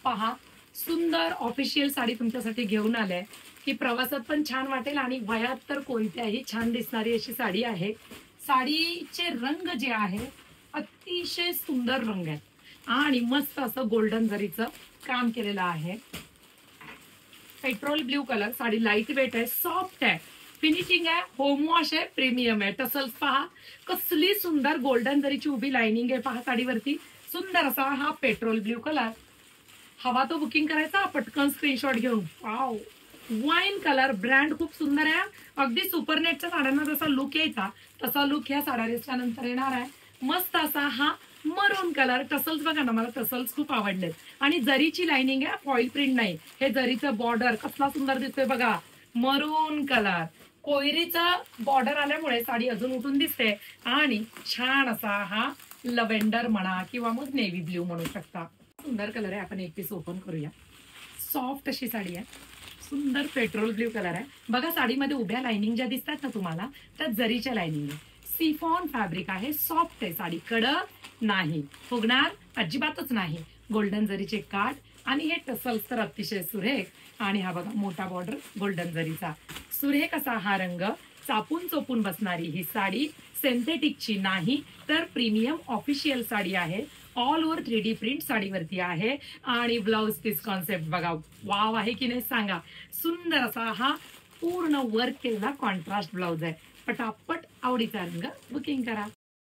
पहा, सुंदर ऑफिशियल साडी तुमच्यासाठी घेऊन आले की प्रवासात पण छान वाटेल आणि वयात तर कोणत्याही छान दिसणारी अशी साडी आहे. साडीचे रंग जे आहे अतिशय सुंदर रंग आहेत आणि मस्त असं गोल्डन जरीचं काम केलेलं आहे. Petrol blue colour, sari light weight आहे, सॉफ्ट आहे, फिनिशिंग आहे, होम वॉश आहे, प्रीमियम आहे. टसल्स पहा, कसली सुंदर गोल्डन जरीची उभी लाइनिंग आहे पहा साडीवरती. सुंदर असा हा पेट्रोल ब्ल्यू कलर. हवा तो बुकिंग करायचा पटकन स्क्रीनशॉट घेऊन. वाव, वाईन कलर, ब्रँड खूप सुंदर आहे. अगदी सुपरनेटच्या साड्यांना जसा लुक यायचा तसा लुक ह्या साड्या रेसच्या नंतर येणार आहे. मस्त असा हा मरून कलर. टसल्स बघा ना, मला टसल्स खूप आवडलेत आणि जरीची लाइनिंग आहे, फॉईल प्रिंट नाही. हे जरीचं बॉर्डर कसला सुंदर दिसतोय बघा. मरून कलर, कोयरीचा बॉर्डर आल्यामुळे साडी अजून उठून दिसते आणि छान असा हा लव्हेंडर म्हणा किंवा मग नेव्ही ब्ल्यू म्हणू शकता. सुंदर कलर आहे. आपण एक पीस ओपन करूया. सॉफ्ट अशी साडी आहे, सुंदर पेट्रोल ब्ल्यू कलर आहे. बघा साडीमध्ये उभ्या लाइनिंग ज्या दिसतात ना तुम्हाला, त्या जरीच्या लाइनिंग आहे. सिफॉन फॅब्रिक आहे, सॉफ्ट आहे साडी, कडक नाही, फुगणार अजिबातच नाही. गोल्डन जरीचे काठ आणि हे टसल्स तर अतिशय सुरेख. आणि हा बघा मोठा बॉर्डर गोल्डन जरीचा. सुरेख असा हा रंग, चापून चोपून बसणारी ही साडी. सिंथेटिकची नाही तर प्रीमियम ऑफिशियल साडी आहे. ऑल ओव्हर 3D प्रिंट साडीवरती आहे आणि ब्लाउज पीस कॉन्सेप्ट बघा, वाव आहे की नाही सांगा. सुंदर असा हा पूर्ण वर्क केलेला कॉन्ट्रास्ट ब्लाउज आहे. पटापट आवडीचा रंग बुकिंग करा.